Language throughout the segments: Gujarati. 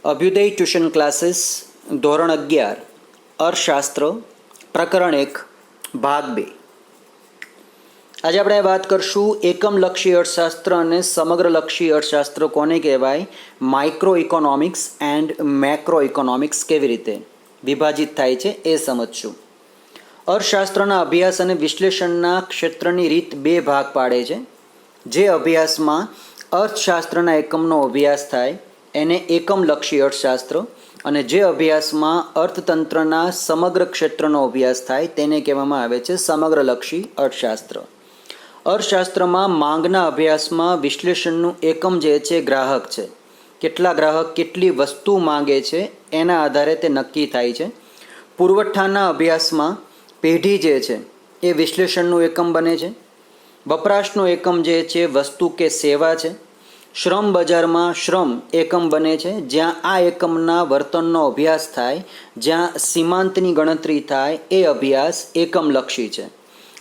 અભ્યુદય ટ્યુશન ક્લાસીસ ધોરણ 11 અર્થશાસ્ત્ર પ્રકરણ 1 ભાગ 2। આજે આપણે વાત કરશું એકમલક્ષી અર્થશાસ્ત્ર અને સમગ્રલક્ષી અર્થશાસ્ત્ર કોને કહેવાય, micro economics and macro economics કેવી રીતે વિભાજિત થાય છે એ સમજશું। અર્થશાસ્ત્રના અભ્યાસ અને વિશ્લેષણના ક્ષેત્રની રીત બે ભાગ પાડે છે। જે અભ્યાસમાં અર્થશાસ્ત્રના એકમનો અભ્યાસ થાય એને એકમલક્ષી અર્થશાસ્ત્ર અને જે અભ્યાસમાં અર્થતંત્રના સમગ્ર ક્ષેત્રનો અભ્યાસ થાય તેને કહેવામાં આવે છે સમગ્રલક્ષી અર્થશાસ્ત્ર। અર્થશાસ્ત્રમાં માંગના અભ્યાસમાં વિશ્લેષણનું એકમ જે છે ગ્રાહક છે। કેટલા ગ્રાહક કેટલી વસ્તુ માંગે છે એના આધારે તે નક્કી થાય છે। પુરવઠાના અભ્યાસમાં પેઢી જે છે એ વિશ્લેષણનું એકમ બને છે। વપરાશનો એકમ જે છે વસ્તુ કે સેવા છે। શ્રમ બજારમાં શ્રમ એકમ બને છે, જ્યાં આ એકમના વર્તનનો અભ્યાસ થાય, જ્યાં સીમાંતની ગણતરી થાય એ અભ્યાસ એકમલક્ષી છે।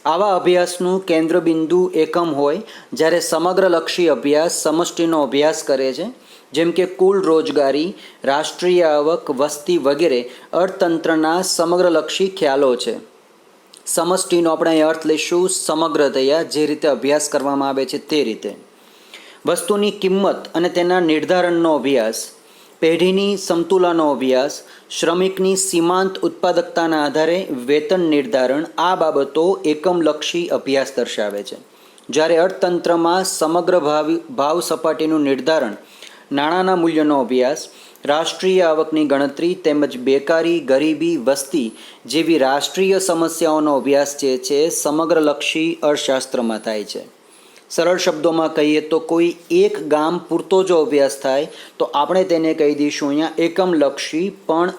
આવા અભ્યાસનું કેન્દ્રબિંદુ એકમ હોય, જ્યારે સમગ્રલક્ષી અભ્યાસ સમષ્ટિનો અભ્યાસ કરે છે, જેમ કે કુલ રોજગારી, રાષ્ટ્રીય આવક, વસ્તી વગેરે અર્થતંત્રના સમગ્રલક્ષી ખ્યાલો છે। સમષ્ટિનો આપણે અહીં અર્થ લઈશું સમગ્રતયા, જે રીતે અભ્યાસ કરવામાં આવે છે તે રીતે। વસ્તુની કિંમત અને તેના નિર્ધારણનો અભ્યાસ, પેઢીની સમતુલાનો અભ્યાસ, શ્રમિકની સીમાંત ઉત્પાદકતાના આધારે વેતન નિર્ધારણ, આ બાબતો એકમલક્ષી અભ્યાસ દર્શાવે છે। જ્યારે અર્થતંત્રમાં સમગ્ર ભાવ સપાટીનું નિર્ધારણ, નાણાંના મૂલ્યનો અભ્યાસ, રાષ્ટ્રીય આવકની ગણતરી તેમજ બેકારી, ગરીબી, વસ્તી જેવી રાષ્ટ્રીય સમસ્યાઓનો અભ્યાસ જે છે સમગ્રલક્ષી અર્થશાસ્ત્રમાં થાય છે। સરળ શબ્દોમાં કહીએ તો કોઈ એક ગામ પૂરતો જો અભ્યાસ થાય તો આપણે તેને કહી દઈશું અહીંયા એકમલક્ષી, પણ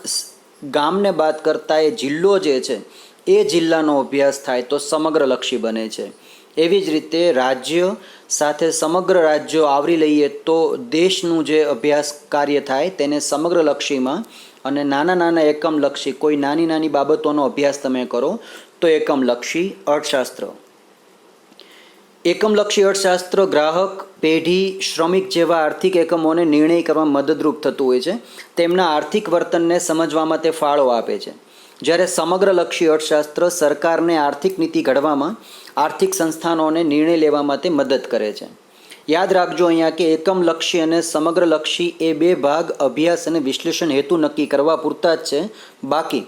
ગામને બાદ કરતાં એ જિલ્લો જે છે એ જિલ્લાનો અભ્યાસ થાય તો સમગ્રલક્ષી બને છે। એવી જ રીતે રાજ્ય સાથે સમગ્ર રાજ્યો આવરી લઈએ તો દેશનું જે અભ્યાસ કાર્ય થાય તેને સમગ્રલક્ષીમાં, અને નાના નાના એકમલક્ષી કોઈ નાની નાની બાબતોનો અભ્યાસ તમે કરો તો એકમલક્ષી અર્થશાસ્ત્ર। એકમલક્ષી અર્થશાસ્ત્ર ગ્રાહક, પેઢી, શ્રમિક જેવા આર્થિક એકમોને નિર્ણય કરવામાં મદદરૂપ થતું હોય છે, તેમના આર્થિક વર્તનને સમજવામાં તે ફાળો આપે છે। જ્યારે સમગ્રલક્ષી અર્થશાસ્ત્ર સરકારને આર્થિક નીતિ ઘડવામાં, આર્થિક સંસ્થાનોને નિર્ણય લેવામાં તે મદદ કરે છે। યાદ રાખજો અહીંયા કે એકમલક્ષી અને સમગ્રલક્ષી એ બે ભાગ અભ્યાસ અને વિશ્લેષણ હેતુ નક્કી કરવા પૂરતા જ છે। બાકી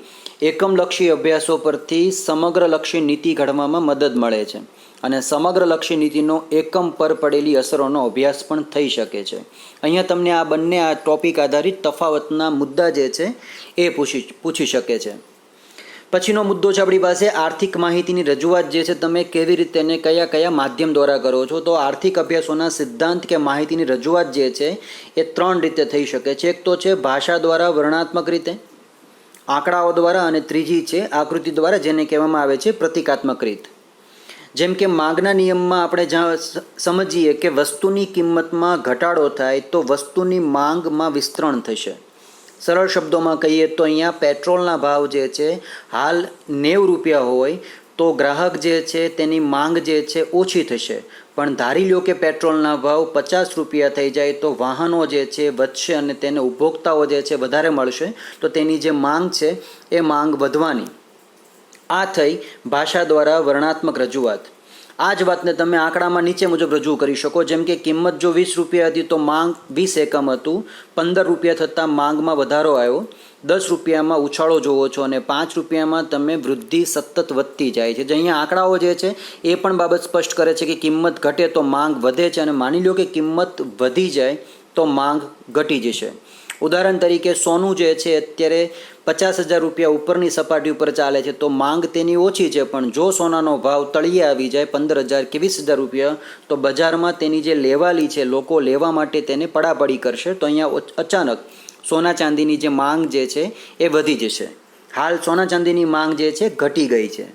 એકમલક્ષી અભ્યાસો પરથી સમગ્રલક્ષી નીતિ ઘડવામાં મદદ મળે છે, અને સમગ્રલક્ષી નીતિનો એકમ પર પડેલી અસરોનો અભ્યાસ પણ થઈ શકે છે। અહીંયા તમને આ બંને ટોપિક આધારિત તફાવતના મુદ્દા જે છે એ પૂછી શકે છે। પછીનો મુદ્દો છે આપણી પાસે આર્થિક માહિતીની રજૂઆત જે છે તમે કેવી રીતે અને કયા કયા માધ્યમ દ્વારા કરો છો। તો આર્થિક અભ્યાસોના સિદ્ધાંત કે માહિતીની રજૂઆત જે છે એ ત્રણ રીતે થઈ શકે છે। એક તો છે ભાષા દ્વારા વર્ણનાત્મક રીતે, આંકડાઓ દ્વારા, અને ત્રીજી છે આકૃતિ દ્વારા, જેને કહેવામાં આવે છે પ્રતિકાત્મક રીત। જેમ કે માંગના નિયમમાં આપણે જ્યાં સમજીએ કે વસ્તુની કિંમતમાં ઘટાડો થાય તો વસ્તુની માંગમાં વિસ્તરણ થશે। સરળ શબ્દોમાં કહીએ તો અહીંયા પેટ્રોલના ભાવ જે છે હાલ 90 રૂપિયા હોય તો ગ્રાહક જે છે તેની માંગ જે છે ઓછી થશે, પણ ધારી લો કે પેટ્રોલના ભાવ 50 રૂપિયા થઈ જાય તો વાહનો જે છે વધશે અને તેને ઉપભોક્તાઓ જે છે વધારે મળશે, તો તેની જે માંગ છે એ માંગ વધવાની। આ થઈ ભાષા દ્વારા વર્ણનાત્મક રજૂઆત। આ જ વાતને તમે આંકડામાં નીચે મુજબ રજૂ કરી શકો, જેમ કે કિંમત જો 20 રૂપિયા હતી તો માંગ 20 એકમ હતું, 15 રૂપિયા થતાં માંગમાં વધારો આવ્યો, 10 રૂપિયામાં ઉછાળો જોવો છો, અને 5 રૂપિયામાં તમે વૃદ્ધિ સતત વધતી જાય છે। જે અહીંયા આંકડાઓ જે છે એ પણ બાબત સ્પષ્ટ કરે છે કે કિંમત ઘટે તો માંગ વધે છે, અને માની લો કે કિંમત વધી જાય તો માંગ ઘટી જશે। ઉદાહરણ તરીકે સોનું જે છે અત્યારે 50,000 રૂપિયા ઉપરની સપાટી ઉપર ચાલે છે તો માંગ તેની ઓછી છે, પણ જો સોનાનો ભાવ તળિયે આવી જાય 15,000 કે 20,000 રૂપિયા તો બજારમાં તેની જે લેવાલી છે, લોકો લેવા માટે તેને પડાપડી કરશે, તો અહીંયા અચાનક સોના ચાંદીની જે માંગ જે છે એ વધી જશે। હાલ સોના ચાંદીની માંગ જે છે ઘટી ગઈ છે।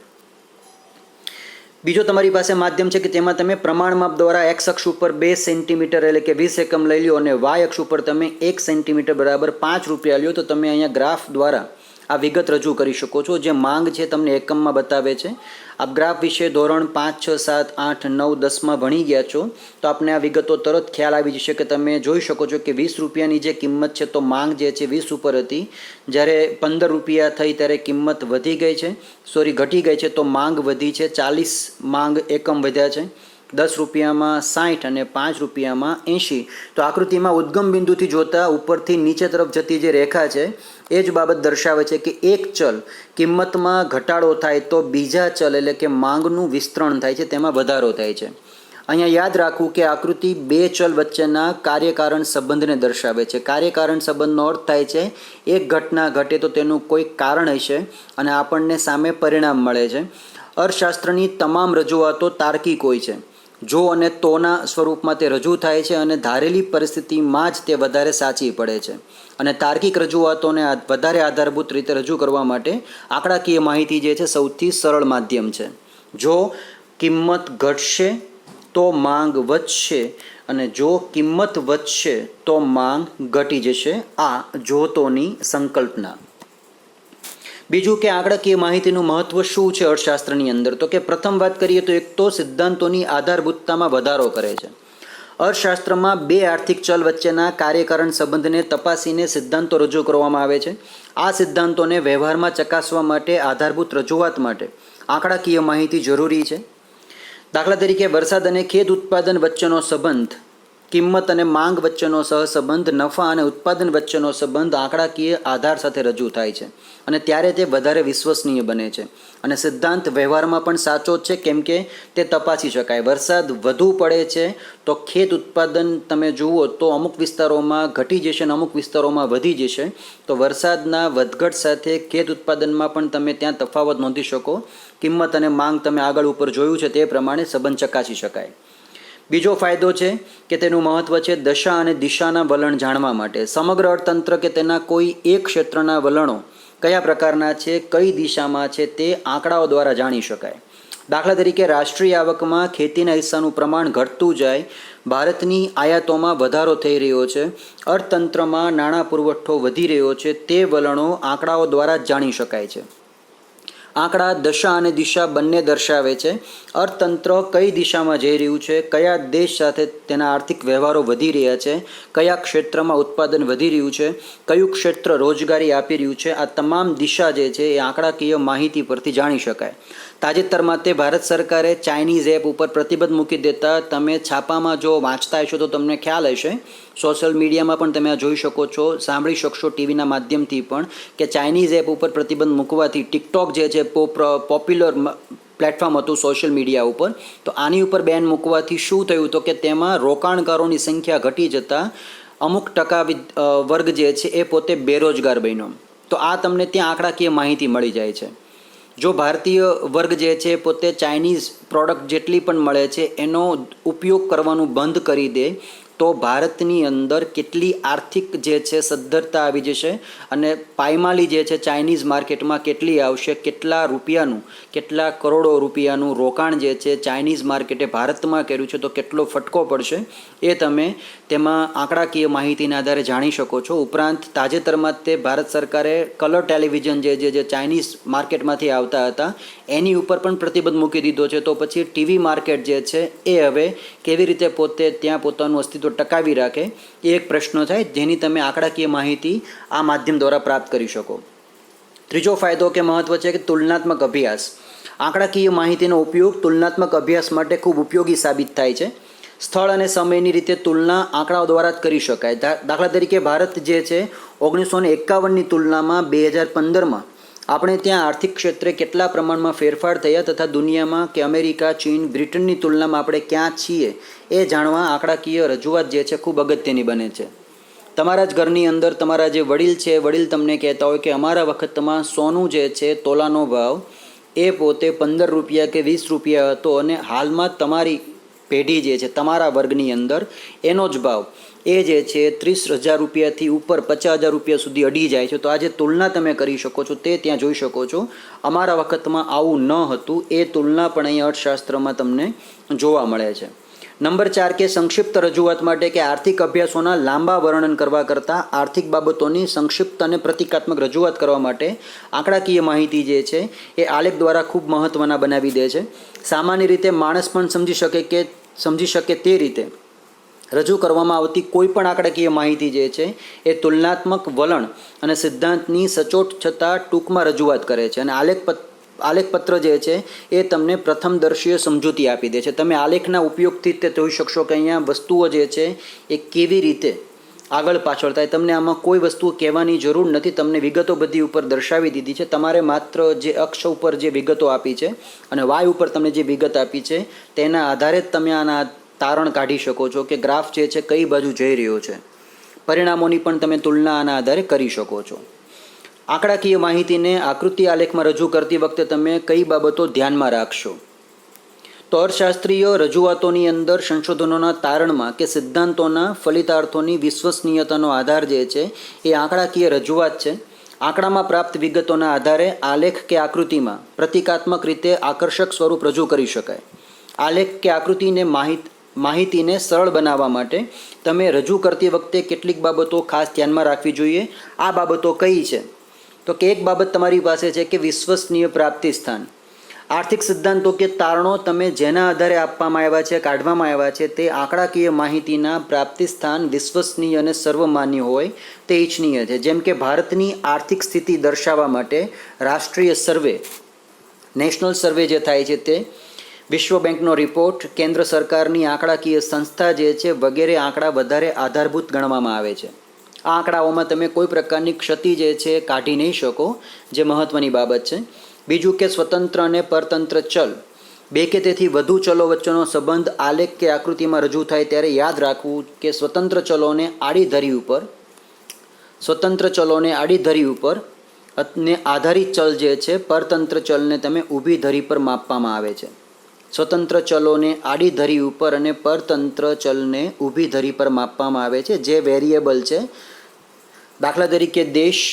બીજો તમારી પાસે માધ્યમ છે કે તેમાં તમે પ્રમાણમાપ દ્વારા એક્સ અક્ષ ઉપર 2 સેન્ટીમીટર એટલે કે 20 એકમ લઈ લો, અને વાય અક્ષ ઉપર તમે 1 સેન્ટીમીટર બરાબર 5 રૂપિયા લ્યો, તો તમે અહીંયા ગ્રાફ દ્વારા આ વિગત રજૂ કરી શકો છો। જે માંગ છે તમને એકમમાં બતાવે છે, આપ ગ્રાફ વિશે ધોરણ 5, 6, 7, 8, 9, 10માં ભણી ગયા છો તો આપને આ વિગતો તરત ખ્યાલ આવી જશે કે તમે જોઈ શકો છો કે 20 રૂપિયાની જે કિંમત છે તો માંગ જે છે 20 ઉપર હતી, જ્યારે 15 રૂપિયા થઈ ત્યારે કિંમત ઘટી ગઈ છે તો માંગ વધી છે, 40 માંગ એકમ વધ્યા છે, 10 રૂપિયામાં 60 અને 5 રૂપિયામાં 80. તો આકૃતિમાં ઉદ્ગમ બિંદુથી જોતા ઉપરથી નીચે તરફ જતી જે રેખા છે એ જ બાબત દર્શાવે છે કે એક ચલ કિંમતમાં ઘટાડો થાય તો બીજા ચલ એટલે કે માંગનું વિસ્તરણ થાય છે, તેમાં વધારો થાય છે. અહીંયા યાદ રાખવું કે આકૃતિ બે ચલ વચ્ચેના કાર્યકારણ સંબંધને દર્શાવે છે. કાર્યકારણ સંબંધનો અર્થ થાય છે એક ઘટના ઘટે તો તેનું કોઈ કારણ હશે અને આપણને સામે પરિણામ મળે છે. અર્થશાસ્ત્રની તમામ રજૂઆતો તાર્કિક હોય છે. જો અને તોના સ્વરૂપમાં તે રજૂ થાય છે અને ધારેલી પરિસ્થિતિમાં જ તે વધારે સાચી પડે છે. અને તાર્કિક રજૂઆતોને વધારે આધારભૂત રીતે રજૂ કરવા માટે આંકડાકીય માહિતી જે છે સૌથી સરળ માધ્યમ છે. જો કિંમત ઘટશે તો માંગ વધશે અને જો કિંમત વધશે તો માંગ ઘટી જશે. આ જોતોની સંકલ્પના. બીજું કે આંકડાકીય માહિતીનું મહત્વ શું છે અર્થશાસ્ત્રની અંદર, તો કે પ્રથમ વાત કરીએ તો એક તો સિદ્ધાંતોની આધારભૂતતામાં વધારો કરે છે. અર્થશાસ્ત્રમાં બે આર્થિક ચલ વચ્ચેના કાર્યકારણ સંબંધને તપાસીને સિદ્ધાંતો રજૂ કરવામાં આવે છે. આ સિદ્ધાંતોને વ્યવહારમાં ચકાસવા માટે આધારભૂત રજૂઆત માટે આંકડાકીય માહિતી જરૂરી છે. દાખલા તરીકે વરસાદ અને ખેત ઉત્પાદન વચ્ચેનો સંબંધ, કિંમત અને માંગ વચ્ચેનો સહસંબંધ, નફા અને ઉત્પાદન વચ્ચેનો સંબંધ આંકડાકીય આધાર સાથે રજૂ થાય છે અને ત્યારે તે વધારે વિશ્વસનીય બને છે. અને સિદ્ધાંત વ્યવહારમાં પણ સાચો જ છે કેમ કે તે તપાસી શકાય. વરસાદ વધુ પડે છે તો ખેત ઉત્પાદન તમે જુઓ તો અમુક વિસ્તારોમાં ઘટી જશે અને અમુક વિસ્તારોમાં વધી જશે. તો વરસાદના વધઘટ સાથે ખેત ઉત્પાદનમાં પણ તમે ત્યાં તફાવત નોંધી શકો. કિંમત અને માંગ તમે આગળ ઉપર જોયું છે તે પ્રમાણે સંબંધ ચકાસી શકાય. બીજો ફાયદો છે કે તેનું મહત્વ છે દશા અને દિશાના વલણ જાણવા માટે. સમગ્ર અર્થતંત્ર કે તેના કોઈ એક ક્ષેત્રના વલણો કયા પ્રકારના છે, કઈ દિશામાં છે તે આંકડાઓ દ્વારા જાણી શકાય. દાખલા તરીકે રાષ્ટ્રીય આવકમાં ખેતીના હિસ્સાનું પ્રમાણ ઘટતું જાય, ભારતની આયાતોમાં વધારો થઈ રહ્યો છે, અર્થતંત્રમાં નાણાં પુરવઠો વધી રહ્યો છે, તે વલણો આંકડાઓ દ્વારા જ જાણી શકાય છે. આંકડા દશા અને દિશા બંને દર્શાવે છે. અર્થતંત્ર કઈ દિશામાં જઈ રહ્યું છે, કયા દેશ સાથે તેના આર્થિક વ્યવહારો વધી રહ્યા છે, કયા ક્ષેત્રમાં ઉત્પાદન વધી રહ્યું છે, કયું ક્ષેત્ર રોજગારી આપી રહ્યું છે, આ તમામ દિશા જે છે એ આંકડાકીય માહિતી પરથી જાણી શકાય. તાજેતરમાં તે ભારત સરકારે ચાઇનીઝ એપ ઉપર પ્રતિબંધ મૂકી દેતા તમે છાપામાં જો વાંચતા હશો તો તમને ખ્યાલ હશે. સોશિયલ મીડિયામાં પણ તમે આ જોઈ શકો છો, સાંભળી શકશો ટીવીના માધ્યમથી પણ કે ચાઇનીઝ એપ ઉપર પ્રતિબંધ મૂકવાથી ટિકટોક જે છે પોપ્યુલર પ્લેટફોર્મ હતું સોશિયલ મીડિયા ઉપર, તો આની ઉપર બેન મૂકવાથી શું થયું તો કે તેમાં રોકાણકારોની સંખ્યા ઘટી જતાં અમુક ટકા વર્ગ જે છે એ પોતે બેરોજગાર બન્યો. તો આ તમને ત્યાં આંકડાકીય માહિતી મળી જાય છે. જો ભારતીય વર્ગ જે છે પોતે ચાઇનીઝ પ્રોડક્ટ જેટલી પણ મળે છે એનો ઉપયોગ કરવાનું બંધ કરી દે તો ભારતની અંદર કેટલી આર્થિક જે છે સદ્ધરતા આવી જશે અને પાયમાલી જે છે ચાઇનીઝ માર્કેટમાં કેટલી આવશે, કેટલા રૂપિયાનું, કેટલા કરોડો રૂપિયાનું રોકાણ જે છે ચાઇનીઝ માર્કેટે ભારતમાં કર્યું છે તો કેટલો ફટકો પડશે એ તમે તેમાં આંકડાકીય માહિતીના આધારે જાણી શકો છો. ઉપરાંત તાજેતરમાં તે ભારત સરકારે કલર ટેલિવિઝન જે ચાઇનીઝ માર્કેટમાંથી આવતા હતા એની ઉપર પણ પ્રતિબંધ મૂકી દીધો છે. તો પછી ટીવી માર્કેટ જે છે એ હવે કેવી રીતે પોતે ત્યાં પોતાનું અસ્તિત્વ ટકાવી રાખે એ એક પ્રશ્ન થાય જેની તમે આંકડાકીય માહિતી આ માધ્યમ દ્વારા પ્રાપ્ત કરી શકો. ત્રીજો ફાયદો કે મહત્વ છે કે તુલનાત્મક અભ્યાસ. આંકડાકીય માહિતીનો ઉપયોગ તુલનાત્મક અભ્યાસ માટે ખૂબ ઉપયોગી સાબિત થાય છે. સ્થળ અને સમયની રીતે તુલના આંકડાઓ દ્વારા જ કરી શકાય. દાખલા તરીકે ભારત જે છે 1951ની તુલનામાં 2015માં આપણે ત્યાં આર્થિક ક્ષેત્રે કેટલા પ્રમાણમાં ફેરફાર થયા તથા દુનિયામાં કે અમેરિકા, ચીન, બ્રિટનની તુલનામાં આપણે ક્યાં છીએ એ જાણવા આંકડાકીય રજૂઆત જે છે ખૂબ અગત્યની બને છે. તમારા જ ઘરની અંદર તમારા જે વડીલ છે વડીલ તમને કહેતા હોય કે અમારા વખતમાં સોનું જે છે તોલાનો ભાવ એ પોતે 15 રૂપિયા કે 20 રૂપિયા હતો અને હાલમાં તમારી પેઢી જે છે તમારા વર્ગની અંદર એનો જ ભાવ એ જે છે 30,000 રૂપિયાથી ઉપર 50,000 રૂપિયા સુધી અડી જાય છે. તો આ જે તુલના તમે કરી શકો છો તે ત્યાં જોઈ શકો છો. અમારા વખતમાં આવું ન હતું એ તુલના પણ અહીં અર્થશાસ્ત્રમાં તમને જોવા મળે છે. નંબર 4 કે સંક્ષિપ્ત રજૂઆત માટે કે આર્થિક અભ્યાસોના લાંબા વર્ણન કરવા કરતાં આર્થિક બાબતોની સંક્ષિપ્ત અને પ્રતિકાત્મક રજૂઆત કરવા માટે આંકડાકીય માહિતી જે છે એ આલેખ દ્વારા ખૂબ મહત્ત્વના બનાવી દે છે. સામાન્ય રીતે માણસ પણ સમજી શકે તે રીતે રજૂ કરવામાં આવતી કોઈ પણ આંકડાકીય માહિતી જે છે એ તુલનાત્મક વલણ અને સિદ્ધાંતની સચોટ છતાં ટૂંકમાં રજૂઆત કરે છે. અને આલેખપત્ર જે છે એ તમને પ્રથમદર્શીય સમજૂતી આપી દે છે. તમે આલેખના ઉપયોગથી તે જોઈ શકશો કે અહીંયા વસ્તુઓ જે છે એ કેવી રીતે આગળ પાછળ થાય. તમને આમાં કોઈ વસ્તુ કહેવાની જરૂર નથી, તમને વિગતો બધી ઉપર દર્શાવી દીધી છે. તમારે માત્ર જે અક્ષ ઉપર જે વિગતો આપી છે અને વાય ઉપર તમને જે વિગત આપી છે તેના આધારે જ તમે આના તારણ કાઢી શકો છો કે ગ્રાફ જે છે કઈ બાજુ જઈ રહ્યો છે. પરિણામોની પણ તમે તુલના આના આધારે કરી શકો છો. આંકડાકીય માહિતીને આકૃતિ આલેખમાં રજૂ કરતી વખતે તમે કઈ બાબતો ધ્યાનમાં રાખશો? તો અર્થશાસ્ત્રીય રજૂઆતોની અંદર સંશોધનોના તારણમાં કે સિદ્ધાંતોના ફલિતાર્થોની વિશ્વસનીયતાનો આધાર જે છે એ આંકડાકીય રજૂઆત છે. આંકડામાં પ્રાપ્ત વિગતોના આધારે આલેખ કે આકૃતિમાં પ્રતિકાત્મક રીતે આકર્ષક સ્વરૂપ રજૂ કરી શકાય. આલેખ કે આકૃતિને માહિતીને સરળ બનાવવા માટે તમે રજૂ કરતી વખતે કેટલીક બાબતો ખાસ ધ્યાનમાં રાખવી જોઈએ. આ બાબતો કઈ છે? તો કે એક બાબત તમારી પાસે છે કે વિશ્વસનીય પ્રાપ્તિ સ્થાન. આર્થિક સિદ્ધાંતો કે તારણો તમે જેના આધારે આપવામાં આવ્યા છે, કાઢવામાં આવ્યા છે, તે આંકડાકીય માહિતીના પ્રાપ્તિ સ્થાન વિશ્વસનીય અને સર્વમાન્ય હોય તે ઇચ્છનીય છે. જેમ કે ભારતની આર્થિક સ્થિતિ દર્શાવવા માટે રાષ્ટ્રીય સર્વે, નેશનલ સર્વે જે થાય છે તે, વિશ્વ બેંકનો રિપોર્ટ, કેન્દ્ર સરકારની આંકડાકીય સંસ્થા જે છે વગેરે આંકડા વધારે આધારભૂત ગણવામાં આવે છે. આ આંકડાઓમાં તમે કોઈ પ્રકારની ક્ષતિ જે છે કાઢી નહીં શકો, જે મહત્ત્વની બાબત છે. બીજું કે સ્વતંત્ર અને પરતંત્ર ચલ, બે કે તેથી વધુ ચલો વચ્ચેનો સંબંધ આલેખ કે આકૃતિમાં રજૂ થાય ત્યારે યાદ રાખવું કે સ્વતંત્ર ચલોને આડી ધરી ઉપર અને આધારિત ચલ જે છે પરતંત્ર ચલને તમે ઊભી ધરી પર માપવામાં આવે છે. સ્વતંત્ર ચલોને આડી ધરી ઉપર અને પરતંત્ર ચલને ઊભી ધરી પર માપવામાં આવે છે, જે વેરિયેબલ છે. દાખલા તરીકે દેશ,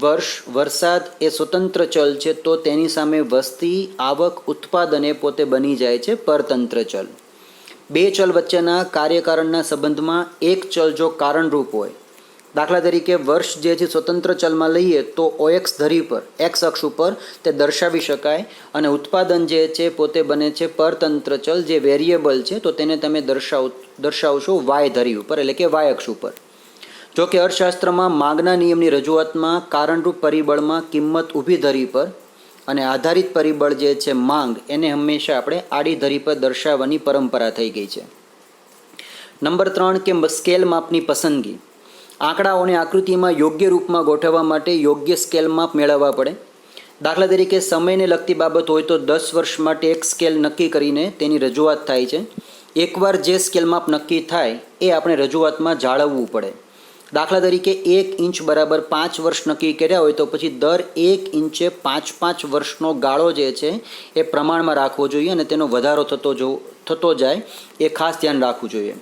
વર્ષ, વરસાદ એ સ્વતંત્ર ચલ છે, તો તેની સામે વસ્તી, આવક, ઉત્પાદન એ પોતે બની જાય છે પરતંત્ર ચલ. બે ચલ વચ્ચેના કાર્યકારણના સંબંધમાં એક ચલ જો કારણરૂપ હોય, દાખલા તરીકે વર્ષ જે છે સ્વતંત્ર ચલમાં લઈએ તો OX ધરી પર, એક્સ અક્ષ ઉપર તે દર્શાવી શકાય, અને ઉત્પાદન જે છે પોતે બને છે પરતંત્ર ચલ, જે વેરિયેબલ છે, તો તેને તમે દર્શાવશો વાય ધરી ઉપર, એટલે કે વાય અક્ષ ઉપર. જો કે અર્થશાસ્ત્રમાં માંગના નિયમની રજૂઆતમાં કારણરૂપ પરિબળમાં કિંમત ઊભી ધરી પર અને આધારિત પરિબળ જે છે માંગ, એને હંમેશા આપણે આડી ધરી પર દર્શાવવાની પરંપરા થઈ ગઈ છે. નંબર 3 કે સ્કેલ માપની પસંદગી. આંકડાઓને આકૃતિમાં યોગ્ય રૂપમાં ગોઠવવા માટે યોગ્ય સ્કેલ માપ મેળવવા પડે. દાખલા તરીકે સમયને લગતી બાબત હોય તો 10 વર્ષ માટે એક સ્કેલ નક્કી કરીને તેની રજૂઆત થાય છે. એકવાર જે સ્કેલ માપ નક્કી થાય એ આપણે રજૂઆતમાં જાળવવું પડે. દાખલા તરીકે 1 ઇંચ બરાબર 5 વર્ષ નક્કી કર્યા હોય તો પછી દર 1 ઇંચે 5 વર્ષનો ગાળો જે છે એ પ્રમાણમાં રાખવો જોઈએ અને તેનો વધારો થતો જાય એ ખાસ ધ્યાન રાખવું જોઈએ.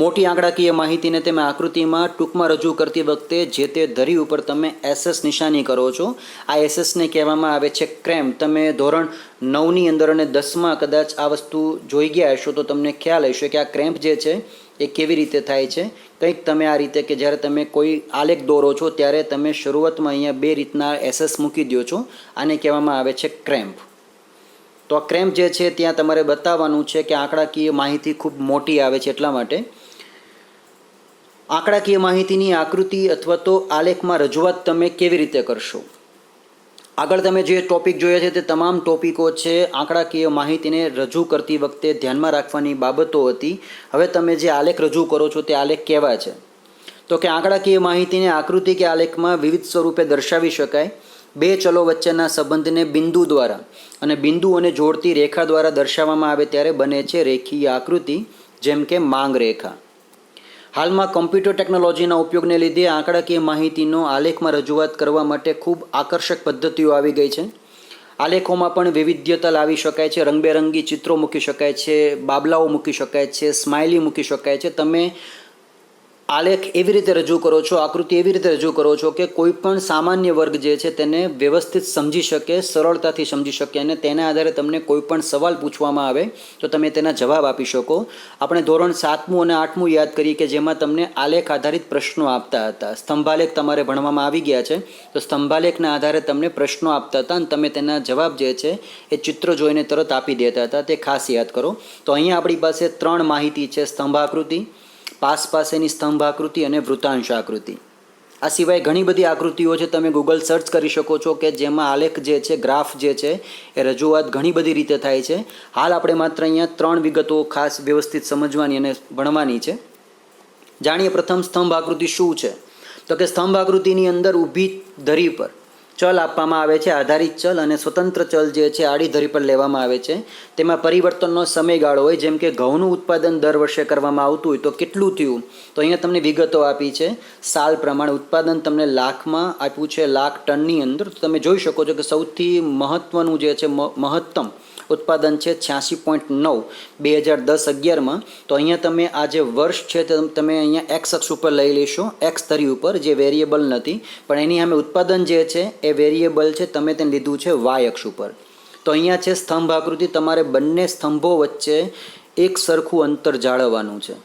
મોટી આંકડાકીય માહિતીને તમે આકૃતિમાં ટૂંકમાં રજૂ કરતી વખતે જે તે ધરી ઉપર તમે SS નિશાની કરો છો. આ SSને કહેવામાં આવે છે ક્રેમ્પ. તમે ધોરણ 9ની અંદર અને 10માં કદાચ આ વસ્તુ જોઈ ગયા હશો તો તમને ખ્યાલ હશે કે આ ક્રેમ્પ જે છે એ કેવી રીતે થાય છે. કંઈક તમે આ રીતે કે જ્યારે તમે કોઈ આલેખ દોરો છો ત્યારે તમે શરૂઆતમાં અહીંયા 2 રીતના SS મૂકી દો છો. આને કહેવામાં આવે છે ક્રેમ્પ. તો આ ક્રેમ્પ જે છે ત્યાં તમારે બતાવવાનું છે કે આંકડાકીય માહિતી ખૂબ મોટી આવે છે. એટલા માટે આંકડાકીય માહિતીની આકૃતિ અથવા તો આલેખમાં રજૂઆત તમે કેવી રીતે કરશો? આગળ તમે જે ટોપિક જોયા છે તે તમામ ટોપિકો છે આંકડાકીય માહિતીને રજૂ કરતી વખતે ધ્યાનમાં રાખવાની બાબતો હતી. હવે તમે જે આલેખ રજૂ કરો છો તે આલેખ કેવા છે? તો કે આંકડાકીય માહિતીને આકૃતિ કે આલેખમાં વિવિધ સ્વરૂપે દર્શાવી શકાય. બે ચલો વચ્ચેના સંબંધને બિંદુ દ્વારા અને બિંદુઓને જોડતી રેખા દ્વારા દર્શાવવામાં આવે ત્યારે બને છે રેખીય આકૃતિ, જેમ કે માંગ રેખા. હાલમાં કમ્પ્યુટર ટેકનોલોજીના ઉપયોગને લીધે આંકડાકીય માહિતીનો આલેખમાં રજૂઆત કરવા માટે ખૂબ આકર્ષક પદ્ધતિઓ આવી ગઈ છે. આલેખોમાં પણ વિવિધ્યતા લાવી શકાય છે. રંગબેરંગી ચિત્રો મૂકી શકાય છે, બાબલાઓ મૂકી શકાય છે, સ્માઇલી મૂકી શકાય છે. તમે આલેખ એવી રીતે રજૂ કરો છો, આકૃતિ એવી રીતે રજૂ કરો છો કે કોઈ પણ સામાન્ય વર્ગ જે છે તેને વ્યવસ્થિત સમજી શકે, સરળતાથી સમજી શકે અને તેના આધારે તમને કોઈ પણ સવાલ પૂછવામાં આવે તો તમે તેના જવાબ આપી શકો. આપણે ધોરણ 7મું અને 8મું યાદ કરીએ કે જેમાં તમને આલેખ આધારિત પ્રશ્નો આપતા હતા. સ્તંભાલેખ તમારે ભણવામાં આવી ગયા છે, તો સ્તંભાલેખના આધારે તમને પ્રશ્નો આપતા હતા અને તમે તેના જવાબ જે છે એ ચિત્ર જોઈને તરત આપી દેતા હતા. તે ખાસ યાદ કરો. તો અહીંયા આપણી પાસે 3 માહિતી છે: સ્તંભાકૃતિ, પાસ પાસેની સ્તંભ આકૃતિ અને વૃતાંશ આકૃતિ. આ સિવાય ઘણી બધી આકૃતિઓ છે, તમે ગૂગલ સર્ચ કરી શકો છો કે જેમાં આલેખ જે છે, ગ્રાફ જે છે એ રજૂઆત ઘણી બધી રીતે થાય છે. હાલ આપણે માત્ર અહીંયા 3 વિગતો ખાસ વ્યવસ્થિત સમજવાની અને ભણવાની છે. જાણીએ પ્રથમ સ્તંભ આકૃતિ શું છે. તો કે સ્તંભ આકૃતિની અંદર ઊભી ધરી પર ચલ આપવામાં આવે છે, આધારિત ચલ, અને સ્વતંત્ર ચલ જે છે આડી ધરી પર લેવામાં આવે છે. તેમાં પરિવર્તનનો સમયગાળો હોય, જેમ કે ઘઉંનું ઉત્પાદન દર વર્ષે કરવામાં આવતું હોય તો કેટલું થયું, તો અહીંયા તમને વિગતો આપી છે. સાલ પ્રમાણે ઉત્પાદન તમને લાખમાં આપ્યું છે, લાખ ટનની અંદર. તો તમે જોઈ શકો છો કે સૌથી મહત્ત્વનું જે છે મહત્તમ ઉત્પાદન છે 86.9 2010-11માં. તો અહીંયા તમે આ જે વર્ષ છે તે તમે અહીંયા એક્સ અક્ષ ઉપર લઈ લેશો, એક્સ ધરી ઉપર, જે વેરિયેબલ નથી પણ એની સામે ઉત્પાદન જે છે એ વેરિયેબલ છે, તમે તેને લીધું છે વાય અક્ષ ઉપર. તો અહીંયા છે સ્તંભ આકૃતિ. તમારે બંને સ્તંભો વચ્ચે એક સરખું અંતર જાળવવાનું છે.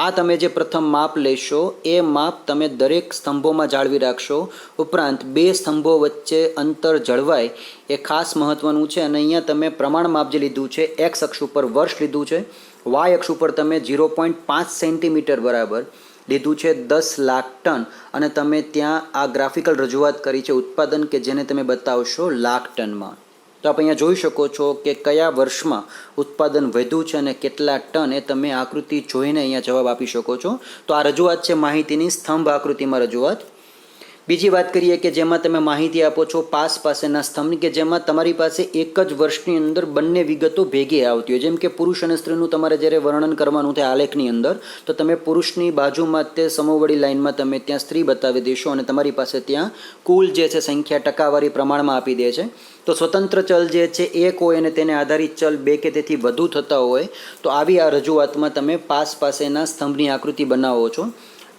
આ તમે જે પ્રથમ માપ લેશો એ માપ તમે દરેક સ્તંભોમાં જાળવી રાખશો. ઉપરાંત 2 સ્તંભો વચ્ચે અંતર જળવાય એ ખાસ મહત્ત્વનું છે. અને અહીંયા તમે પ્રમાણ માપ જે લીધું છે એક્સ અક્ષ ઉપર વર્ષ લીધું છે, વાય અક્ષ ઉપર તમે 0.5 સેન્ટીમીટર બરાબર લીધું છે 10 લાખ ટન. અને તમે ત્યાં આ ગ્રાફિકલ રજૂઆત કરી છે ઉત્પાદન કે જેને તમે બતાવશો લાખ ટનમાં. તો આપ અહીંયા જોઈ શકો છો કે કયા વર્ષમાં ઉત્પાદન વધ્યું છે અને કેટલા ટન, એ તમે આકૃતિ જોઈને અહીંયા જવાબ આપી શકો છો. તો આ રજૂઆત છે માહિતીની સ્તંભ આકૃતિમાં રજૂઆત. બીજી વાત કરીએ કે જેમાં તમે માહિતી આપો છો પાસ પાસેના સ્તંભની, કે જેમાં તમારી પાસે એક જ વર્ષની અંદર બંને વિગતો ભેગી આવતી હોય. જેમ કે પુરુષ અને સ્ત્રીનું તમારે જ્યારે વર્ણન કરવાનું થાય આલેખની અંદર, તો તમે પુરુષની બાજુમાં તે સમોવડી લાઇનમાં તમે ત્યાં સ્ત્રી બતાવી દેશો અને તમારી પાસે ત્યાં કુલ જે છે સંખ્યા ટકાવારી પ્રમાણમાં આપી દે છે. તો સ્વતંત્ર ચલ જે છે એક હોય અને તેને આધારિત ચલ 2 કે તેથી વધુ થતા હોય તો આવી આ રજૂઆતમાં તમે પાસ પાસેના સ્તંભની આકૃતિ બનાવો છો.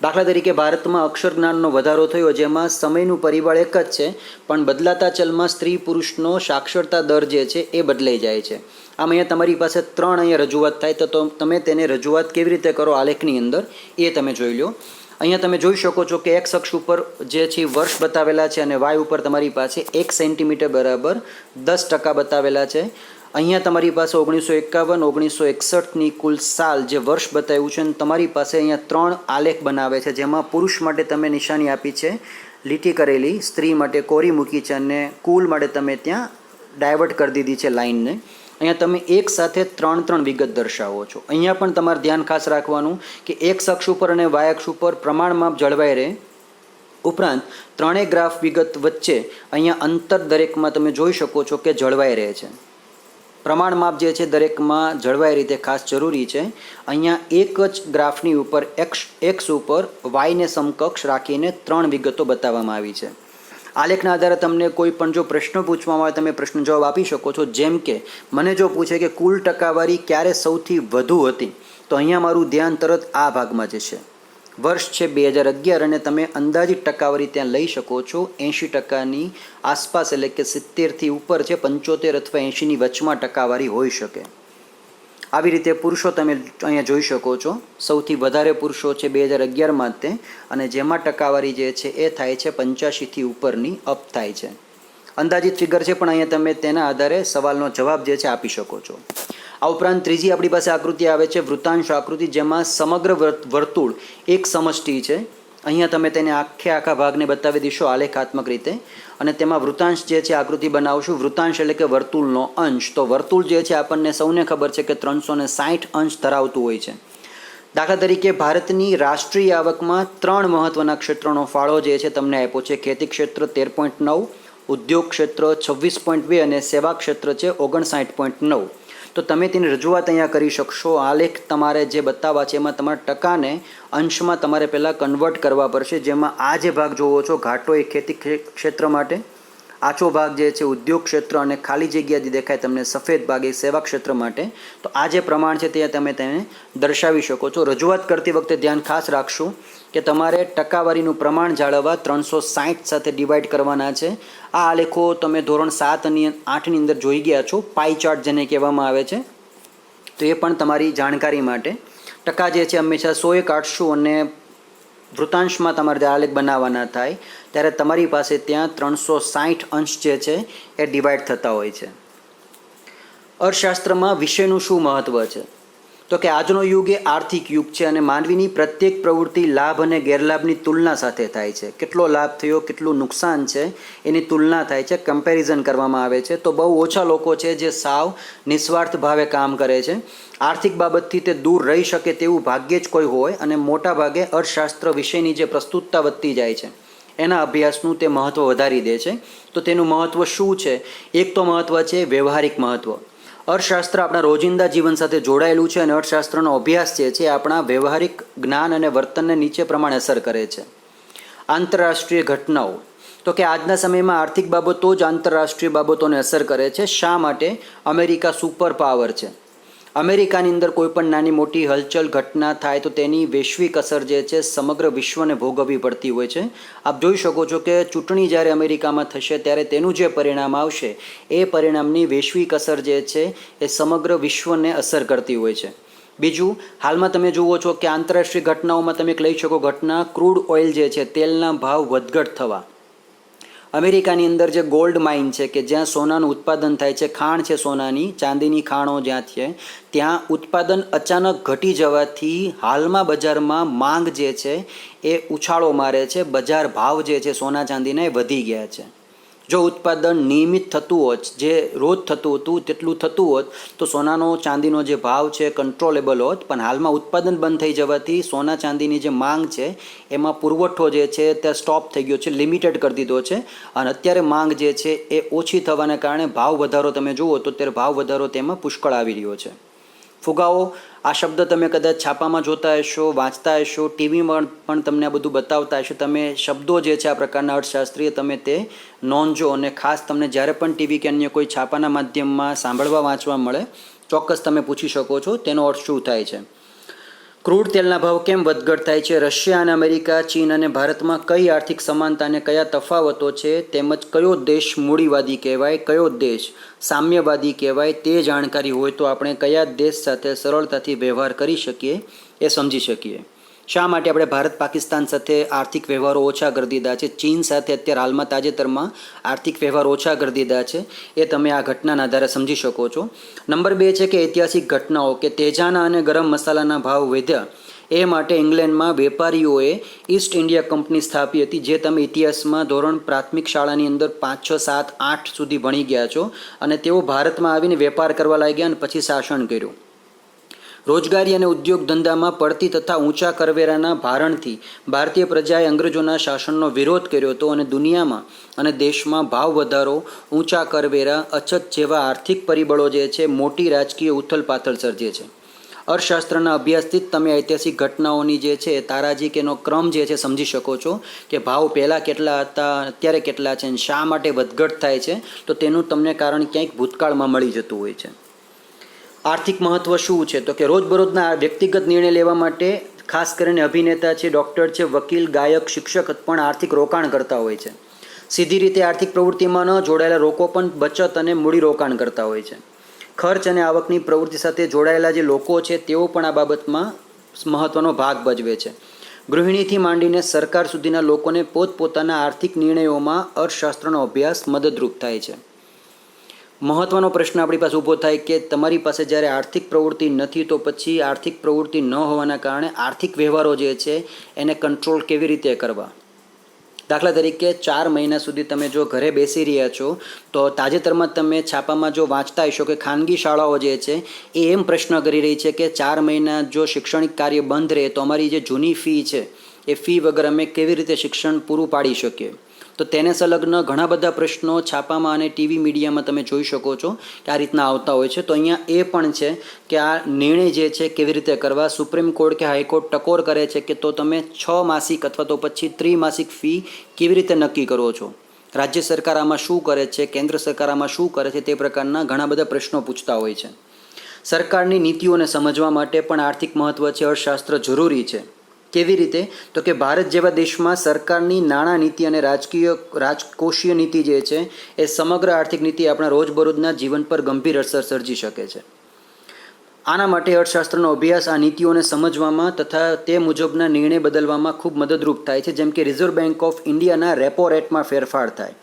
દાખલા તરીકે ભારતમાં અક્ષર જ્ઞાનનો વધારો થયો, જેમાં સમયનું પરિબળ એક જ છે પણ બદલાતા ચલમાં સ્ત્રી પુરુષનો સાક્ષરતા દર જે છે એ બદલાઈ જાય છે. આમ અહીંયા તમારી પાસે 3 અહીંયા રજૂઆત થાય, તો તમે તેને રજૂઆત કેવી રીતે કરો આલેખની અંદર એ તમે જોઈ લો. અહીંયા તમે જોઈ શકો છો કે એક્સ અક્ષ ઉપર જે છે વર્ષ બતાવેલા છે અને વાય ઉપર તમારી પાસે 1 સેન્ટીમીટર બરાબર 10% બતાવેલા છે. અહીંયા તમારી પાસે 1951 1961ની કુલ સાલ જે વર્ષ બતાવ્યું છે અને તમારી પાસે અહીંયા 3 આલેખ બનાવે છે, જેમાં પુરુષ માટે તમે નિશાની આપી છે લીટી કરેલી, સ્ત્રી માટે કોરી મૂકી છે અને કુલ માટે તમે ત્યાં ડાયવર્ટ કરી દીધી છે લાઇનને. અહીંયા તમે એક સાથે 3 વિગત દર્શાવો છો. અહીંયા પણ તમારે ધ્યાન ખાસ રાખવાનું કે એક્સ અક્ષ ઉપર અને વાય અક્ષ ઉપર પ્રમાણમાપ જળવાઈ રહે. ઉપરાંત 3 ગ્રાફ વિગત વચ્ચે અહીંયા અંતર દરેકમાં તમે જોઈ શકો છો કે જળવાઈ રહે છે. પ્રમાણ માપ જે છે દરેકમાં જળવાય રીતે ખાસ જરૂરી છે. અહીંયા એક જ ગ્રાફની ઉપર એક્સ ઉપર વાયને સમકક્ષ રાખીને 3 વિગતો બતાવવામાં આવી છે. આલેખના આધારે તમને કોઈ પણ જો પ્રશ્ન પૂછવામાં આવે તમે પ્રશ્ન જવાબ આપી શકો છો. જેમ કે મને જો પૂછે કે કુલ ટકાવારી ક્યારે સૌથી વધુ હતી, તો અહીંયા મારું ધ્યાન તરત આ ભાગમાં જશે. વર્ષ છે 2011 અને તમે અંદાજિત ટકાવારી ત્યાં લઈ શકો છો 80%ની આસપાસ, એટલે કે 70થી ઉપર છે, 75 અથવા 80ની વચમાં ટકાવારી હોઈ શકે. આવી રીતે પુરુષો તમે અહીંયા જોઈ શકો છો. સૌથી વધારે પુરુષો છે 2011માં તે, અને જેમાં ટકાવારી જે છે એ થાય છે 85થી ઉપરની અપ થાય છે. અંદાજિત ફિગર છે પણ અહીંયા તમે તેના આધારે સવાલનો જવાબ જે છે આપી શકો છો. આ ઉપરાંત ત્રીજી આપણી પાસે આકૃતિ આવે છે વૃતાંશ આકૃતિ, જેમાં સમગ્ર વર્તુળ એક સમષ્ટિ છે. અહીંયા તમે તેને આખા ભાગને બતાવી દઈશો આલેખાત્મક રીતે અને તેમાં વૃતાંશ જે છે આકૃતિ બનાવશું. વૃતાંશ એટલે કે વર્તુળનો અંશ. તો વર્તુળ જે છે આપણને સૌને ખબર છે કે 360 અંશ ધરાવતું હોય છે. દાખલા તરીકે ભારતની રાષ્ટ્રીય આવકમાં 3 મહત્ત્વના ક્ષેત્રોનો ફાળો જે છે તમને આપ્યો છે. ખેતી ક્ષેત્ર 13.9, ઉદ્યોગ ક્ષેત્ર 26.2 અને સેવા ક્ષેત્ર છે 59.9. તો તમે તેની રજૂઆત અહીંયા કરી શકશો. આલેખ તમારે જે બતાવવા છે એમાં તમારા ટકાને અંશમાં તમારે પહેલાં કન્વર્ટ કરવા પડશે. જેમાં આ જે ભાગ જોવો છો ઘાટો એ ખેતી ક્ષેત્ર માટે આછો ભાગ જે છે ઉદ્યોગ ક્ષેત્ર અને ખાલી જગ્યા જે દેખાય તમને સફેદ ભાગ એ સેવા ક્ષેત્ર માટે. તો આ જે પ્રમાણ છે તે તમે તેને દર્શાવી શકો છો. રજૂઆત કરતી વખતે ધ્યાન ખાસ રાખશું કે તમારે ટકાવારીનું પ્રમાણ જાળવવા 360 સાથે ડિવાઈડ કરવાના છે. આ આલેખો તમે ધોરણ 7 અને 8ની અંદર જોઈ ગયા છો, પાઈ ચાર્ટ જેને કહેવામાં આવે છે. તો એ પણ તમારી જાણકારી માટે. ટકા જે છે હંમેશા 100એ કાઢશું અને વૃતાંશમાં તમારે જે આલેખ બનાવવાના થાય ત્યારે તમારી પાસે ત્યાં 360 અંશ જે છે એ ડિવાઈડ થતા હોય છે. અર્થશાસ્ત્રમાં વિષયનું શું મહત્ત્વ છે? તો કે આજનો યુગ એ આર્થિક યુગ છે અને માનવીની પ્રત્યેક પ્રવૃત્તિ લાભ અને ગેરલાભની તુલના સાથે થાય છે. કેટલો લાભ થયો, કેટલું નુકસાન છે એની તુલના થાય છે, કમ્પેરિઝન કરવામાં આવે છે. તો બહુ ઓછા લોકો છે જે સાવ નિસ્વાર્થ ભાવે કામ કરે છે. આર્થિક બાબતથી તે દૂર રહી શકે તેવું ભાગ્યે જ કોઈ હોય અને મોટા ભાગે અર્થશાસ્ત્ર વિષયની જે પ્રસ્તુતતા વધતી જાય છે એના અભ્યાસનું તે મહત્ત્વ વધારી દે છે. તો તેનું મહત્ત્વ શું છે? એક તો મહત્ત્વ છે વ્યવહારિક મહત્ત્વ. અર્થશાસ્ત્ર આપણા રોજિંદા જીવન સાથે જોડાયેલું છે અને અર્થશાસ્ત્રનો અભ્યાસ જે છે આપણા વ્યવહારિક જ્ઞાન અને વર્તનને નીચે પ્રમાણે અસર કરે છે. આંતરરાષ્ટ્રીય ઘટનાઓ. તો કે આજના સમયમાં આર્થિક બાબતો જ આંતરરાષ્ટ્રીય બાબતોને અસર કરે છે. શા માટે? અમેરિકા સુપર પાવર છે. અમેરિકાની અંદર કોઈ પણ નાની મોટી હલચલ ઘટના થાય તો તેની વૈશ્વિક અસર જે છે સમગ્ર વિશ્વને ભોગવવી પડતી હોય છે. આપ જોઈ શકો છો કે ચૂંટણી જ્યારે અમેરિકામાં થશે ત્યારે તેનું જે પરિણામ આવશે એ પરિણામની વૈશ્વિક અસર જે છે એ સમગ્ર વિશ્વને અસર કરતી હોય છે. બીજું, હાલમાં તમે જુઓ છો કે આંતરરાષ્ટ્રીય ઘટનાઓમાં તમે લઈ શકો ઘટના ક્રૂડ ઓઇલ જે છે તેલના ભાવ વધઘટ થવા. અમેરિકાની અંદર જે ગોલ્ડ માઇન છે કે જ્યાં સોનાનું ઉત્પાદન થાય છે, ખાણ છે સોનાની, ચાંદીની ખાણો જ્યાં છે ત્યાં ઉત્પાદન અચાનક ઘટી જવાથી હાલમાં બજારમાં માંગ જે છે એ ઉછાળો મારે છે. બજાર ભાવ જે છે સોના ચાંદીના એ વધી ગયા છે. જો ઉત્પાદન નિયમિત થતું હોત, જે રોજ થતું હતું તેટલું થતું હોત તો સોનાનો ચાંદીનો જે ભાવ છે કંટ્રોલેબલ હોત. પણ હાલમાં ઉત્પાદન બંધ થઈ જવાથી સોના ચાંદીની જે માંગ છે એમાં પુરવઠો જે છે તે સ્ટોપ થઈ ગયો છે, લિમિટેડ કરી દીધો છે. અને અત્યારે માંગ જે છે એ ઓછી થવાને કારણે ભાવ વધારો તમે જુઓ તો અત્યારે ભાવ વધારો તેમાં પુષ્કળ આવી રહ્યો છે. ફુગાવો, આ શબ્દ તમે કદાચ છાપામાં જોતા હશો, વાંચતા હશો, ટીવીમાં પણ તમને આ બધું બતાવતા હશો. તમે શબ્દો જે છે આ પ્રકારના અર્થશાસ્ત્રીય તમે તે નોંધજો અને ખાસ તમને જ્યારે પણ ટીવી કે અન્ય કોઈ છાપાના માધ્યમમાં સાંભળવા વાંચવા મળે ચોક્કસ તમે પૂછી શકો છો તેનો અર્થ શું થાય છે. ક્રૂડ તેલના ભાવ કેમ વધઘટ થાય છે? રશિયા અને અમેરિકા, ચીન અને ભારતમાં કઈ આર્થિક સમાનતા અને કયા તફાવતો છે, તેમજ કયો દેશ મૂડીવાદી કહેવાય, કયો દેશ સામ્યવાદી કહેવાય, તે જાણકારી હોય તો આપણે કયા દેશ સાથે સરળતાથી વ્યવહાર કરી શકીએ એ સમજી શકીએ. શા માટે આપણે ભારત પાકિસ્તાન સાથે આર્થિક વ્યવહારો ઓછા કરી દીધા છે, ચીન સાથે અત્યારે હાલમાં તાજેતરમાં આર્થિક વ્યવહાર ઓછા કરી દીધા છે, એ તમે આ ઘટનાના આધારે સમજી શકો છો. નંબર 2 છે કે ઐતિહાસિક ઘટનાઓ કે તેજાના અને ગરમ મસાલાના ભાવ વધ્યા એ માટે ઇંગ્લેન્ડમાં વેપારીઓએ ઈસ્ટ ઇન્ડિયા કંપની સ્થાપી હતી, જે તમે ઇતિહાસમાં ધોરણ પ્રાથમિક શાળાની અંદર 5, 6, 7, 8 સુધી ભણી ગયા છો. અને તેઓ ભારતમાં આવીને વેપાર કરવા લાગ્યા અને પછી શાસન કર્યું. રોજગારી અને ઉદ્યોગ ધંધામાં પડતી તથા ઊંચા કરવેરાના ભારણથી ભારતીય પ્રજાએ અંગ્રેજોના શાસનનો વિરોધ કર્યો હતો અને દુનિયામાં અને દેશમાં ભાવ વધારો, ઊંચા કરવેરા, અછત જેવા આર્થિક પરિબળો જે છે મોટી રાજકીય ઉથલપાથલ સર્જે છે. અર્થશાસ્ત્રના અભ્યાસથી જ તમે ઐતિહાસિક ઘટનાઓની જે છે તારાજી કે એનો ક્રમ જે છે સમજી શકો છો કે ભાવ પહેલાં કેટલા હતા, અત્યારે કેટલા છે અને શા માટે વધઘટ થાય છે. તો તેનું તમને કારણ ક્યાંક ભૂતકાળમાં મળી જતું હોય છે. આર્થિક મહત્ત્વ શું છે? તો કે રોજબરોજના વ્યક્તિગત નિર્ણય લેવા માટે ખાસ કરીને અભિનેતા છે, ડૉક્ટર છે, વકીલ, ગાયક, શિક્ષક પણ આર્થિક રોકાણ કરતા હોય છે. સીધી રીતે આર્થિક પ્રવૃત્તિમાં ન જોડાયેલા લોકો પણ બચત અને મૂડી રોકાણ કરતા હોય છે. ખર્ચ અને આવકની પ્રવૃત્તિ સાથે જોડાયેલા જે લોકો છે તેઓ પણ આ બાબતમાં મહત્ત્વનો ભાગ ભજવે છે. ગૃહિણીથી માંડીને સરકાર સુધીના લોકોને પોતપોતાના આર્થિક નિર્ણયોમાં અર્થશાસ્ત્રનો અભ્યાસ મદદરૂપ થાય છે. મહત્ત્વનો પ્રશ્ન આપણી પાસે ઊભો થાય કે તમારી પાસે જ્યારે આર્થિક પ્રવૃત્તિ નથી તો પછી આર્થિક પ્રવૃત્તિ ન હોવાના કારણે આર્થિક વ્યવહારો જે છે એને કંટ્રોલ કેવી રીતે કરવા? દાખલા તરીકે 4 મહિના સુધી તમે જો ઘરે બેસી રહ્યા છો તો તાજેતરમાં તમે છાપામાં જો વાંચતા હશો કે ખાનગી શાળાઓ જે છે એ એમ પ્રશ્ન કરી રહી છે કે 4 મહિના જો શૈક્ષણિક કાર્ય બંધ રહે તો અમારી જે જૂની ફી છે એ ફી વગર અમે કેવી રીતે શિક્ષણ પૂરું પાડી શકીએ. તો તેને સંલગ્ન ઘણા બધા પ્રશ્નો છાપામાં અને ટીવી મીડિયામાં તમે જોઈ શકો છો કે આ રીતના આવતા હોય છે. તો અહીંયા એ પણ છે કે આ નિર્ણય જે છે કેવી રીતે કરવા. સુપ્રીમ કોર્ટ કે હાઈકોર્ટ ટકોર કરે છે કે તો તમે 6 માસિક અથવા તો પછી ત્રિમાસિક ફી કેવી રીતે નક્કી કરો છો, રાજ્ય સરકાર આમાં શું કરે છે, કેન્દ્ર સરકાર આમાં શું કરે છે, તે પ્રકારના ઘણા બધા પ્રશ્નો પૂછતા હોય છે. સરકારની નીતિઓને સમજવા માટે પણ આર્થિક મહત્ત્વ છે, અર્થશાસ્ત્ર જરૂરી છે. કેવી રીતે? તો કે ભારત જેવા દેશમાં સરકારની નાણાં નીતિ અને રાજકોષીય નીતિ જે છે એ સમગ્ર આર્થિક નીતિ આપણા રોજબરોજના જીવન પર ગંભીર અસર સર્જી શકે છે. આના માટે અર્થશાસ્ત્રનો અભ્યાસ આ નીતિઓને સમજવામાં તથા તે મુજબના નિર્ણય બદલવામાં ખૂબ મદદરૂપ થાય છે. જેમ કે રિઝર્વ બેન્ક ઓફ ઇન્ડિયાના રેપો રેટમાં ફેરફાર થાય.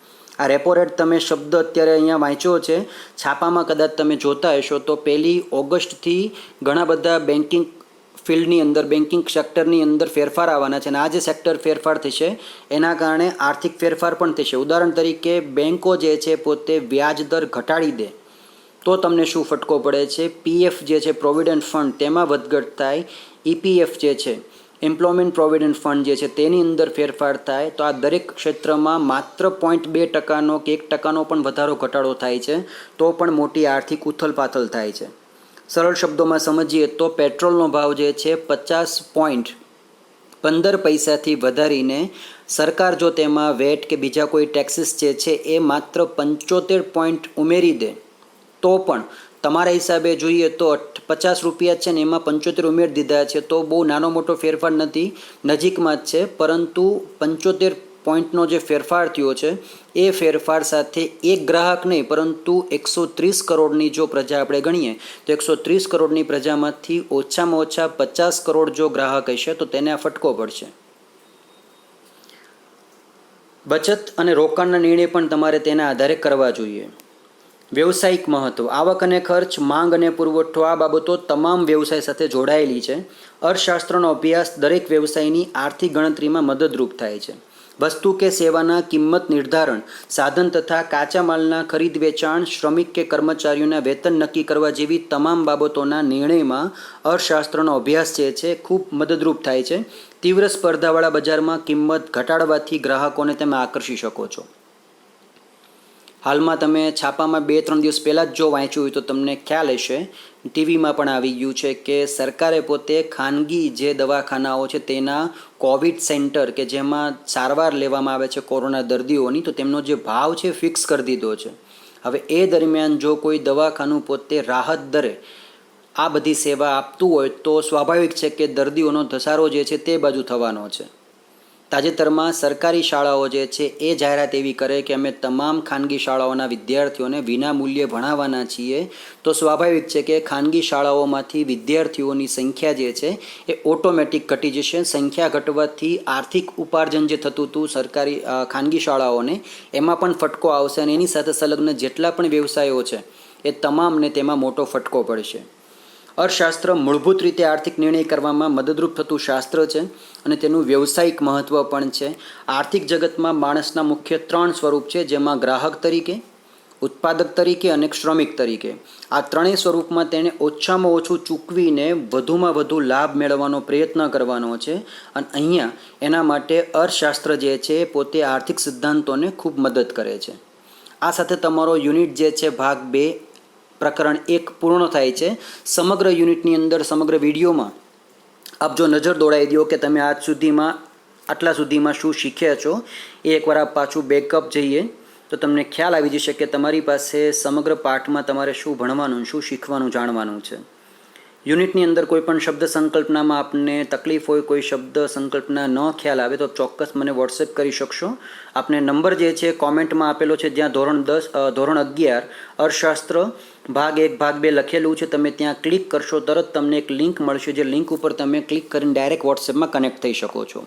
આ રેપો રેટ તમે શબ્દ અત્યારે અહીંયા વાંચ્યો છે, છાપામાં કદાચ તમે જોતા હશો તો 1 ઓગસ્ટથી ઘણા બધા બેન્કિંગ ફિલ્ડની અંદર, બેન્કિંગ સેક્ટરની અંદર ફેરફાર આવવાના છે અને આ જે સેક્ટર ફેરફાર થશે એના કારણે આર્થિક ફેરફાર પણ થશે. ઉદાહરણ તરીકે બેન્કો જે છે પોતે વ્યાજ દર ઘટાડી દે તો તમને શું ફટકો પડે છે? પીએફ જે છે પ્રોવિડન્ટ ફંડ તેમાં વધઘટ થાય. ઈપીએફ જે છે એમ્પ્લોયમેન્ટ પ્રોવિડન્ટ ફંડ જે છે તેની અંદર ફેરફાર થાય. તો આ દરેક ક્ષેત્રમાં માત્ર 0.2% કે 1% પણ વધારો ઘટાડો થાય છે તો પણ મોટી આર્થિક ઉથલપાથલ થાય છે. સરળ શબ્દોમાં સમજીએ તો પેટ્રોલનો ભાવ જે છે 50.15 વધારીને સરકાર જો તેમાં વેટ કે બીજા કોઈ ટેક્સીસ જે છે એ માત્ર 75 પોઈન્ટ ઉમેરી દે તો પણ તમારા હિસાબે જોઈએ તો 50 રૂપિયા છે ને એમાં 75 ઉમેરી દીધા છે તો બહુ નાનો મોટો ફેરફાર નથી, નજીકમાં જ છે. પરંતુ 75 પોઈન્ટનો જે ફેરફાર થયો છે એ ફેરફાર સાથે એક ગ્રાહક નહીં પરંતુ 130 કરોડની જો પ્રજા આપણે ગણીએ તો 130 કરોડની પ્રજામાંથી ઓછામાં ઓછા 50 કરોડ જો ગ્રાહક હશે તો તેને આ ફટકો પડશે. બચત અને રોકાણના નિર્ણય પણ તમારે તેના આધારે કરવા જોઈએ. વ્યવસાયિક મહત્ત્વ, આવક અને ખર્ચ, માંગ અને પુરવઠો આ બાબતો તમામ વ્યવસાય સાથે જોડાયેલી છે. અર્થશાસ્ત્રનો અભ્યાસ દરેક વ્યવસાયની આર્થિક ગણતરીમાં મદદરૂપ થાય છે. વસ્તુ કે સેવાના કિંમત નિર્ધારણ, સાધન તથા કાચા માલના ખરીદ વેચાણ, શ્રમિક કે કર્મચારીઓના વેતન નક્કી કરવા જેવી તમામ બાબતોના નિર્ણયમાં અર્થશાસ્ત્રનો અભ્યાસ જે છે ખૂબ મદદરૂપ થાય છે. તીવ્ર સ્પર્ધાવાળા બજારમાં કિંમત ઘટાડવાથી ગ્રાહકોને તમે આકર્ષી શકો છો. હાલમાં તમે છાપામાં 2-3 દિવસ પહેલાં જ જો વાંચ્યું હોય તો તમને ખ્યાલ હશે, ટીવીમાં પણ આવી ગયું છે કે સરકારે પોતે ખાનગી જે દવાખાનાઓ છે તેના કોવિડ સેન્ટર કે જેમાં સારવાર લેવામાં આવે છે કોરોના દર્દીઓની, તો તેમનો જે ભાવ છે ફિક્સ કરી દીધો છે. હવે એ દરમિયાન જો કોઈ દવાખાનું પોતે રાહત દરે આ બધી સેવા આપતું હોય તો સ્વાભાવિક છે કે દર્દીઓનો ધસારો જે છે તે બાજુ થવાનો છે. તાજેતરમાં સરકારી શાળાઓ જે છે એ જાહેરાત એવી કરે કે અમે તમામ ખાનગી શાળાઓના વિદ્યાર્થીઓને વિના મૂલ્યે ભણાવવાના છીએ, તો સ્વાભાવિક છે કે ખાનગી શાળાઓમાંથી વિદ્યાર્થીઓની સંખ્યા જે છે એ ઓટોમેટિક ઘટી જશે. સંખ્યા ઘટવાથી આર્થિક ઉપાર્જન જે થતું હતું સરકારી ખાનગી શાળાઓને એમાં પણ ફટકો આવશે અને એની સાથે સંલગ્ન જેટલા પણ વ્યવસાયો છે એ તમામને તેમાં મોટો ફટકો પડશે. અર્થશાસ્ત્ર મૂળભૂત રીતે આર્થિક નિર્ણય કરવામાં મદદરૂપ થતું શાસ્ત્ર છે અને તેનું વ્યવસાયિક મહત્ત્વ પણ છે. આર્થિક જગતમાં માણસના મુખ્ય 3 સ્વરૂપ છે, જેમાં ગ્રાહક તરીકે, ઉત્પાદક તરીકે અને શ્રમિક તરીકે. આ ત્રણેય સ્વરૂપમાં તેણે ઓછામાં ઓછું ચૂકવીને વધુમાં વધુ લાભ મેળવવાનો પ્રયત્ન કરવાનો છે અને અહીંયા એના માટે અર્થશાસ્ત્ર જે છે પોતે આર્થિક સિદ્ધાંતોને ખૂબ મદદ કરે છે. આ સાથે તમારો યુનિટ જે છે ભાગ 2 પ્રકરણ 1 પૂર્ણ થાય છે. સમગ્ર યુનિટની અંદર, સમગ્ર વિડીયોમાં આપ જો નજર દોડાવી દો કે તમે આટલા સુધીમાં શું શીખ્યા છો, એ એકવાર આપ પાછું બેકઅપ જઈએ તો તમને ખ્યાલ આવી જશે કે તમારી પાસે સમગ્ર પાઠમાં તમારે શું ભણવાનું, શું શીખવાનું, જાણવાનું છે. યુનિટની અંદર કોઈ પણ શબ્દ સંકલ્પનામાં આપને તકલીફ હોય, કોઈ શબ્દ સંકલ્પના ન ખ્યાલ આવે તો ચોક્કસ મને વોટ્સએપ કરી શકશો. આપને નંબર જે છે કોમેન્ટમાં આપેલો છે, જ્યાં ધોરણ 11 અર્થશાસ્ત્ર ભાગ 1 ભાગ 2 લખેલું છે. તમે ત્યાં ક્લિક કરશો તરત તમને એક લિંક મળશે, જે લિંક ઉપર તમે ક્લિક કરીને ડાયરેક્ટ વોટ્સએપમાં કનેક્ટ થઈ શકો છો.